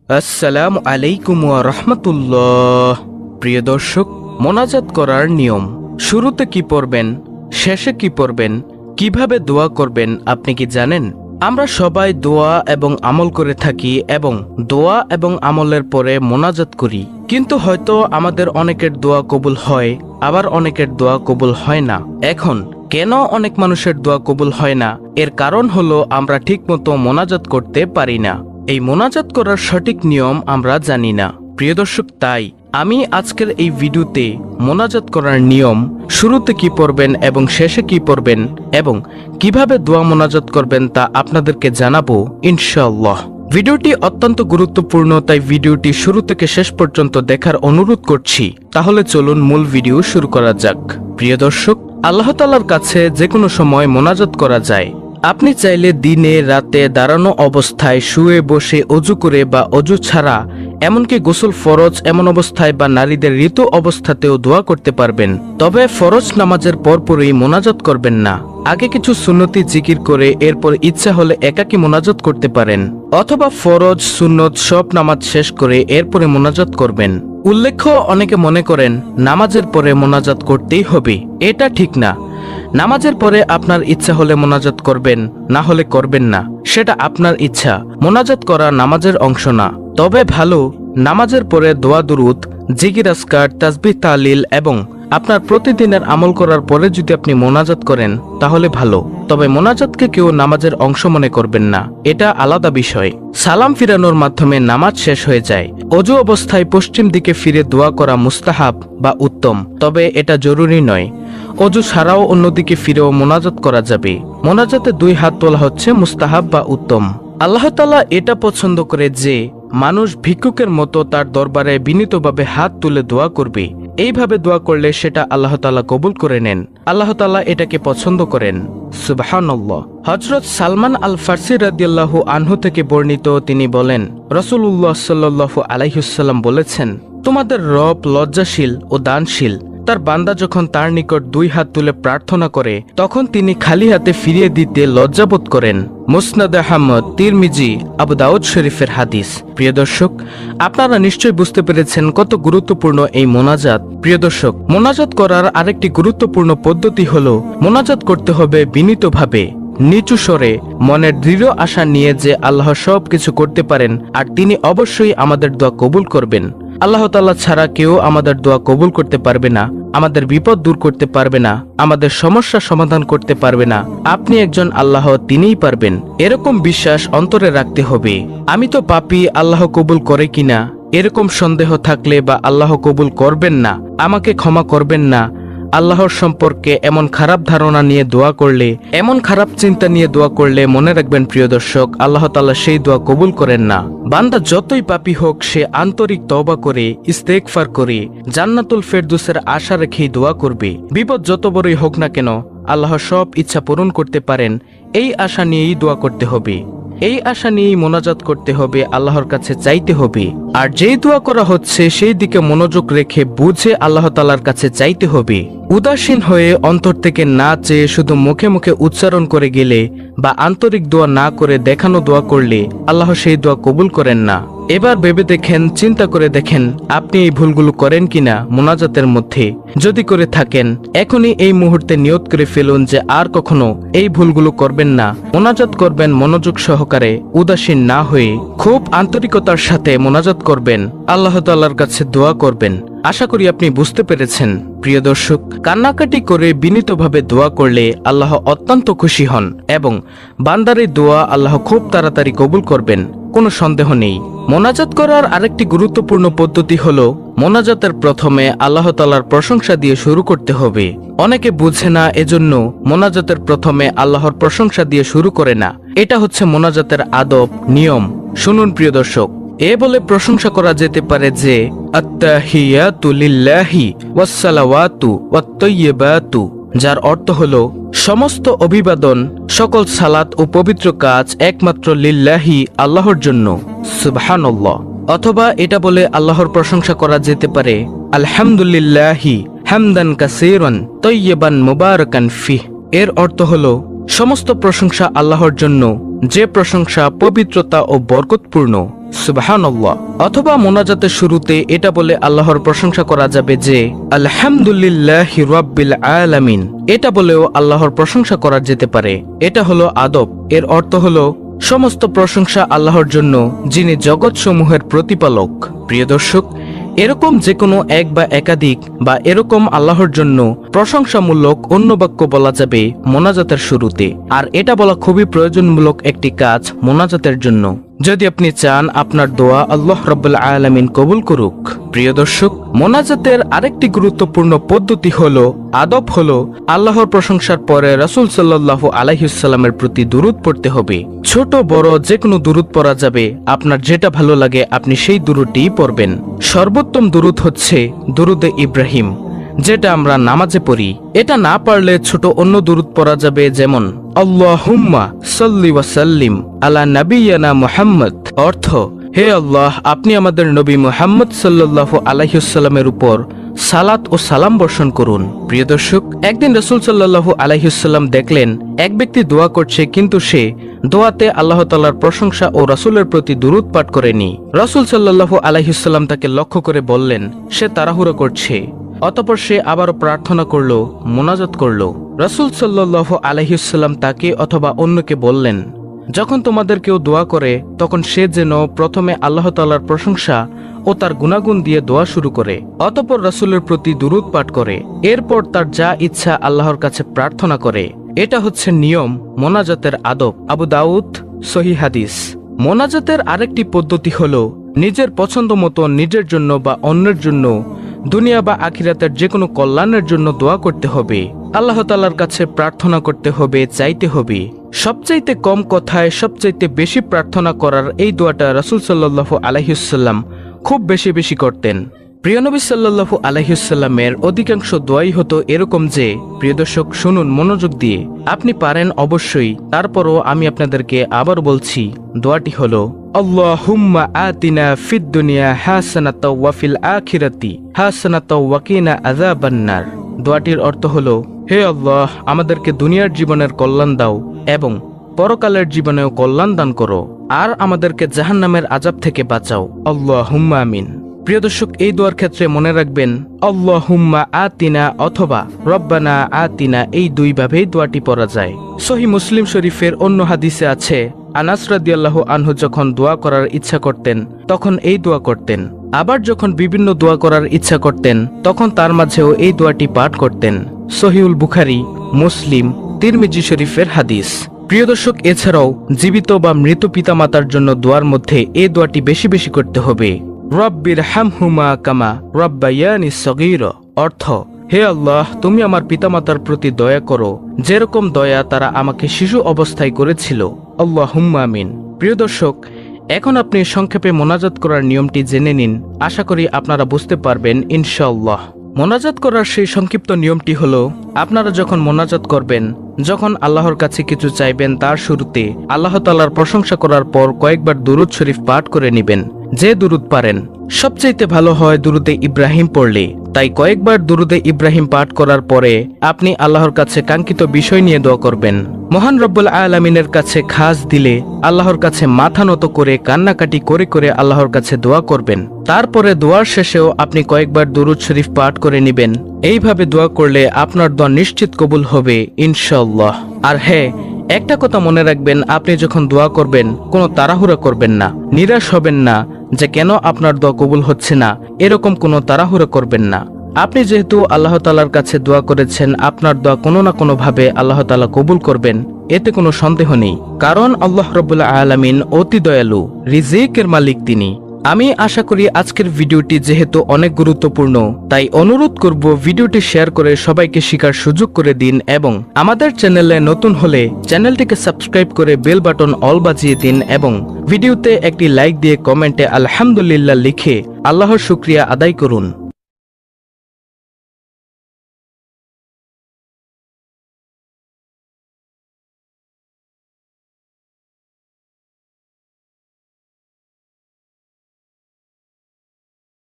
আসসালামু আলাইকুম ওয়া রাহমাতুল্লাহ। প্রিয় দর্শক, মোনাজাত করার নিয়ম। শুরুতে কি পড়বেন, শেষে কি পড়বেন, কিভাবে দোয়া করবেন আপনি কি জানেন? আমরা সবাই দোয়া এবং আমল করে থাকি এবং দোয়া এবং আমলের পরে মোনাজাত করি, কিন্তু হয়তো আমাদের অনেকের দোয়া কবুল হয়, আবার অনেকের দোয়া কবুল হয় না। এখন কেন অনেক মানুষের দোয়া কবুল হয় না? এর কারণ হলো আমরা ঠিকমতো মোনাজাত করতে পারি না। এই মোনাজাত করার সঠিক নিয়ম আমরা জানি না। প্রিয় দর্শক, তাই আমি আজকের এই ভিডিওতে মোনাজাত করার নিয়ম, শুরুতে কি পড়বেন এবং শেষে কি পড়বেন এবং কিভাবে দোয়া মোনাজাত করবেন তা আপনাদেরকে জানাবো ইনশাআল্লাহ। ভিডিওটি অত্যন্ত গুরুত্বপূর্ণ, তাই ভিডিওটি শুরু থেকে শেষ পর্যন্ত দেখার অনুরোধ করছি। তাহলে চলুন মূল ভিডিও শুরু করা যাক। প্রিয় দর্শক, আল্লাহ তাআলার কাছে যে কোনো সময় মোনাজাত করা যায়। আপনি চাইলে দিনে রাতে দাঁড়ানো অবস্থায়, শুয়ে বসে, অজু করে বা অজু ছাড়া, এমনকি গোসল ফরজ এমন অবস্থায় বা নারীদের ঋতু অবস্থাতেও দোয়া করতে পারবেন। তবে ফরজ নামাজের পরপরই মোনাজাত করবেন না। আগে কিছু সুন্নতি জিকির করে এরপর ইচ্ছা হলে একাকী মোনাজাত করতে পারেন, অথবা ফরজ সুন্নত সব নামাজ শেষ করে এরপরে মোনাজাত করবেন। উল্লেখ্য, অনেকে মনে করেন নামাজের পরে মোনাজাত করতেই হবে। এটা ঠিক না। নামাজের পরে আপনার ইচ্ছা হলে মোনাজাত করবেন, না হলে করবেন না, সেটা আপনার ইচ্ছা। মোনাজাত করা নামাজের অংশ না। তবে ভালো, নামাজের পরে দোয়া দুরুদ, জিকির আজকার, তাসবিহ তাহলিল এবং আপনার প্রতিদিনের আমল করার পরে যদি আপনি মোনাজাত করেন তাহলে ভালো। তবে মোনাজাতকে কেউ নামাজের অংশ মনে করবেন না, এটা আলাদা বিষয়। সালাম ফিরানোর মাধ্যমে নামাজ শেষ হয়ে যায়। অজু অবস্থায় পশ্চিম দিকে ফিরে দোয়া করা মুস্তাহাব বা উত্তম, তবে এটা জরুরি নয়। অজু ছাড়াও অন্যদিকে ফিরেও মোনাজাত করা যাবে। মোনাজাতে 2 হাত তোলা হচ্ছে মুস্তাহাব বা উত্তম। আল্লাহ তাআলা এটা পছন্দ করে যে মানুষ ভিক্ষুকের মতো তার দরবারে বিনীতভাবে হাত তুলে দোয়া করবে। এইভাবে দোয়া করলে সেটা আল্লাহ তাআলা কবুল করে নেন। আল্লাহ তাআলা এটাকে পছন্দ করেন। সুবহানাল্লাহ। হযরত সালমান আল ফারসি রাদিয়াল্লাহু আনহু থেকে বর্ণিত, তিনি বলেন, রাসূলুল্লাহ সাল্লাল্লাহু আলাইহি ওয়াসাল্লাম বলেছেন, তোমাদের রব লজ্জাশীল ও দানশীল। তার বান্দা যখন তার নিকট 2 হাত তুলে প্রার্থনা করে তখন তিনি খালি হাতে ফিরিয়ে দিতে লজ্জাবোধ করেন। মুসনাদ আহমদ, তিরমিজি, আবু দাউদ শরীফের হাদিস। প্রিয় দর্শক, আপনারা নিশ্চয়ই বুঝতে পেরেছেন কত গুরুত্বপূর্ণ এই মোনাজাত। প্রিয় দর্শক, মোনাজাত করার আরেকটি গুরুত্বপূর্ণ পদ্ধতি হলো মোনাজাত করতে হবে বিনীতভাবে, নিচু স্বরে, মনের দৃঢ় আশা নিয়ে যে আল্লাহ সব কিছু করতে পারেন আর তিনি অবশ্যই আমাদের দোয়া কবুল করবেন। আল্লাহ তাআলা ছাড়া কেউ আমাদের দোয়া কবুল করতে পারবে না, আমাদের বিপদ দূর করতে পারবে না, আমাদের সমস্যা সমাধান করতে পারবে না। আপনি একজন আল্লাহ, তিনিই পারবেন, এরকম বিশ্বাস অন্তরে রাখতে হবে। আমি তো পাপী, আল্লাহ কবুল করে কিনা এরকম সন্দেহ থাকলে বা আল্লাহ কবুল করবেন না, আমাকে ক্ষমা করবেন না, আল্লাহর সম্পর্কে এমন খারাপ ধারণা নিয়ে দোয়া করলে, এমন খারাপ চিন্তা নিয়ে দোয়া করলে মনে রাখবেন প্রিয় দর্শক, আল্লাহ তাআলা সেই দোয়া কবুল করেন না। বান্দা যতই পাপী হোক, সে আন্তরিক তওবা করে, ইস্তেগফার করে, জান্নাতুল ফেরদৌসের আশা রেখেই দোয়া করবে। বিপদ যত বড়ই হোক না কেন, আল্লাহ সব ইচ্ছা পূরণ করতে পারেন, এই আশা নিয়েই দোয়া করতে হবে। এই আশা নিয়েই মোনাজাত করতে হবে, আল্লাহর কাছে চাইতে হবে। আর যেই দোয়া করা হচ্ছে সেই দিকে মনোযোগ রেখে বুঝে আল্লাহ তাআলার কাছে চাইতে হবে। উদাসীন হয়ে অন্তর থেকে না চেয়ে শুধু মুখে মুখে উচ্চারণ করে গেলে বা আন্তরিক দোয়া না করে দেখানো দোয়া করলে আল্লাহ সেই দোয়া কবুল করেন না। এবার ভেবে দেখেন, চিন্তা করে দেখেন, আপনি এই ভুলগুলো করেন কিনা মোনাজাতের মধ্যে। যদি করে থাকেন, এখনই এই মুহূর্তে নিয়ত করে ফেলুন যে আর কখনো এই ভুলগুলো করবেন না। মোনাজাত করবেন মনোযোগ সহকারে, উদাসীন না হয়ে খুব আন্তরিকতার সাথে মোনাজাত করবেন, আল্লাহ তাআলার কাছে দোয়া করবেন। আশা করি আপনি বুঝতে পেরেছেন। প্রিয় দর্শক, কান্নাকাটি করে বিনীতভাবে দোয়া করলে আল্লাহ অত্যন্ত খুশি হন এবং বান্দার এই দোয়া আল্লাহ খুব তাড়াতাড়ি কবুল করবেন, কোনো সন্দেহ নেই। মোনাজাত করার আরেকটি গুরুত্বপূর্ণ পদ্ধতি হলো মোনাজাতের প্রথমে আল্লাহ তাআলার প্রশংসা দিয়ে শুরু করতে হবে। অনেকে বুঝে না, এজন্য মোনাজাতের প্রথমে আল্লাহর প্রশংসা দিয়ে শুরু করে না। এটা হচ্ছে মোনাজাতের আদব, নিয়ম। শুনুন প্রিয় দর্শক, এ বলে প্রশংসা করা যেতে পারে যে আত্তাহিয়াতু লিল্লাহি ওয়াসসালাওয়াতু ওয়াত-তাইয়্যিবাতু, যার অর্থ হলো সমস্ত অভিবাদন, সকল সালাত ও পবিত্র কাজ একমাত্র লিল্লাহি, আল্লাহর জন্য। সুবহানাল্লাহ। অথবা এটা বলে আল্লাহর প্রশংসা করা যেতে পারে আলহামদুলিল্লাহি হামদান কাসীরান তাইয়্যিবান মুবারাকান ফিহ। এর অর্থ হলো সমস্ত প্রশংসা আল্লাহর জন্য, যে প্রশংসা পবিত্রতা ও বরকতপূর্ণ। সুবহানাল্লাহ। অথবা মোনাজাতের শুরুতে এটা বলে আল্লাহর প্রশংসা করা যাবে যে আলহামদুলিল্লাহি রাব্বিল আলামিন। এটা বলেও আল্লাহর প্রশংসা করা যেতে পারে। এটা হলো আদব। এর অর্থ হলো সমস্ত প্রশংসা আল্লাহর জন্য, যিনি জগৎসমূহের প্রতিপালক। প্রিয় দর্শক, এরকম যে কোনো এক বা একাধিক বা এরকম আল্লাহর জন্য প্রশংসামূলক অন্য বাক্য বলা যাবে মোনাজাতের শুরুতে। আর এটা বলা খুবই প্রয়োজনমূলক একটি কাজ মোনাজাতের জন্য, যদি আপনি চান আপনার দোয়া আল্লাহ রাব্বুল আলামিন কবুল করুক। প্রিয় দর্শক, মোনাজাতের আরেকটি গুরুত্বপূর্ণ পদ্ধতি হলো, আদব হলো আল্লাহর প্রশংসার পরে রাসূল সাল্লাল্লাহু আলাইহি ওয়াসাল্লামের প্রতি দুরূদ পড়তে হবে। ছোট বড় যে কোনো দুরূদ পড়া যাবে, আপনার যেটা ভালো লাগে আপনি সেই দুরূদটিই পড়বেন। সর্বোত্তম দুরূদ হচ্ছে দুরূদে ইব্রাহিম, যেটা আমরা নামাজে পড়ি। এটা না পারলে ছোট অন্য দুরূদ পড়া যাবে, যেমন আল্লাহুম্মা সাল্লি ওয়া সাল্লিম আলা নাবিয়্যিনা মুহাম্মদ। অর্থ, হে আল্লাহ, আপনি আমাদের নবী মুহাম্মদ সাল্লাল্লাহু আলাইহি ওয়াসাল্লামের উপর সালাত ও সালাম বর্ষণ করুন। প্রিয় দর্শক, একদিন রাসূল সাল্লাল্লাহু আলাইহি ওয়াসাল্লাম দেখলেন এক ব্যক্তি দোয়া করছে, কিন্তু সে দোয়াতে আল্লাহ তাআলার প্রশংসা ও রাসূলের প্রতি দুরূদ পাঠ করেনি। রাসূল সাল্লাল্লাহু আলাইহি ওয়াসাল্লাম তাকে লক্ষ্য করে বললেন, সে তাড়াহুড়ো করছে। অতঃপর সে আবারও প্রার্থনা করল, মোনাজাত করল। রাসূল সাল্লাল্লাহু আলাইহি ওয়াসাল্লাম তাকে অথবা অন্যকে বললেন, যখন তোমাদের কেউ দোয়া করে তখন সে যেন প্রথমে আল্লাহ তাআলার প্রশংসা ও তার গুণাগুণ দিয়ে দোয়া শুরু করে, অতঃপর রাসূলের প্রতি দুরূদ পাঠ করে, এরপর তার যা ইচ্ছা আল্লাহর কাছে প্রার্থনা করে। এটা হচ্ছে নিয়ম, মোনাজাতের আদব। আবু দাউদ সহিহ হাদিস। মোনাজাতের আরেকটি পদ্ধতি হলো নিজের পছন্দ মতো নিজের জন্য বা অন্যের জন্য, দুনিয়া বা আখিরাতের যে কোনো কল্যাণের জন্য দোয়া করতে হবে। আল্লাহ তাআলার কাছে প্রার্থনা করতে হবে, চাইতে হবে। সবচাইতে কম কথায় সবচাইতে বেশি প্রার্থনা করার এই দোয়াটা রাসূল সাল্লাল্লাহু আলাইহি ওয়াসাল্লাম খুব বেশি বেশি করতেন। প্রিয় নবী সাল্লাল্লাহু আলাইহি ওয়াসাল্লামের অধিকাংশ দোয়াই হতো এরকম যে, প্রিয় দর্শক শুনুন মনোযোগ দিয়ে, আপনি পারেন অবশ্যই, তারপরও আমি আপনাদেরকে আবার বলছি। দোয়াটি হলো আল্লাহুম্মা আতিনা ফিদ দুনিয়া হাসানাতাও ওয়া ফিল আখিরাতি হাসানাতাও ওয়া কিনা আযাবান্নার। দোয়াটির অর্থ হলো, হে আল্লাহ, আমাদেরকে দুনিয়ার জীবনের কল্যাণ দাও এবং পরকালের জীবনেও কল্যাণ দান করো, আর আমাদেরকে জাহান্নামের আযাব থেকে বাঁচাও। আল্লাহুম্মা আমিন। প্রিয় দর্শক, এই দোয়ার ক্ষেত্রে মনে রাখবেন আল্লাহুম্মা আতিনা অথবা রব্বানা আতিনা, এই দুইভাবেই দোয়াটি পড়া যায়। সহিহ মুসলিম শরীফের অন্য হাদিসে আছে, আনাস রাদিয়াল্লাহু আনহু যখন দোয়া করার ইচ্ছা করতেন তখন এই দোয়া করতেন, আবার যখন বিভিন্ন দোয়া করার ইচ্ছা করতেন তখন তার মাঝেও এই দোয়াটি পাঠ করতেন। সহিহুল বুখারী, মুসলিম, তিরমিজি শরীফের হাদিস। প্রিয় দর্শক, এছাড়াও জীবিত বা মৃত পিতামাতার জন্য দোয়ার মধ্যে এই দোয়াটি বেশি বেশি করতে হবে। রব্বির হামহুমা কামা রব্বায়ানি সগীরা। অর্থ, হে আল্লাহ, তুমি আমার পিতামাতার প্রতি দয়া করো যেরকম দয়া তারা আমাকে শিশু অবস্থায় করেছিল। আল্লাহুম্মা আমিন। প্রিয় দর্শক, এখন আপনি সংক্ষেপে মোনাজাত করার নিয়মটি জেনে নিন। আশা করি আপনারা বুঝতে পারবেন ইনশাআল্লাহ। মোনাজাত করার সেই সংক্ষিপ্ত নিয়মটি হলো, আপনারা যখন মোনাজাত করবেন, যখন আল্লাহর কাছে কিছু চাইবেন, তার শুরুতে আল্লাহ তাআলার প্রশংসা করার পর কয়েকবার দুরূদ শরীফ পাঠ করে নেবেন। যে দুরূদ পারেন, সবচাইতে ভালো হয় দুরূদে ইব্রাহিম পড়লে। তাই কয়েকবার দুরূদে ইব্রাহিম পাঠ করার পরে আপনি আল্লাহর কাছে কাঙ্ক্ষিত বিষয় নিয়ে দোয়া করবেন। মহান রব্বুল আলামিনের কাছে খাস দিলে আল্লাহর কাছে মাথা নত করে কান্নাকাটি করে করে আল্লাহর কাছে দোয়া করবেন। তারপরে দোয়ার শেষেও আপনি কয়েকবার দুরূদ শরীফ পাঠ করে নেবেন। এইভাবে দোয়া করলে আপনার দোয়া নিশ্চিত কবুল হবে ইনশাআল্লাহ। আর হ্যাঁ, একটা কথা মনে রাখবেন, আপনি যখন দোয়া করবেন কোনো তাড়াহুড়া করবেন না, নিরাশ হবেন না যে কেন আপনার দোয়া কবুল হচ্ছে না, এরকম কোনো তাড়াহুড়া করবেন না। আপনি যেহেতু আল্লাহ তাআলার কাছে দোয়া করেছেন, আপনার দোয়া কোনো না কোনো ভাবে আল্লাহ তাআলা কবুল করবেন, এতে কোনো সন্দেহ নেই। কারণ আল্লাহ রাব্বুল আলামিন অতি দয়ালু, রিজিকের মালিক তিনি। আমি আশা করি আজকের ভিডিওটি যেহেতু অনেক গুরুত্বপূর্ণ, তাই অনুরোধ করব ভিডিওটি শেয়ার করে সবাইকে শেখার সুযোগ করে দিন এবং আমাদের চ্যানেলে নতুন হলে চ্যানেলটিকে সাবস্ক্রাইব করে বেল বাটন অল বাজিয়ে দিন এবং ভিডিওতে একটি লাইক দিয়ে কমেন্টে আলহামদুলিল্লাহ লিখে আল্লাহর শুকরিয়া আদায় করুন।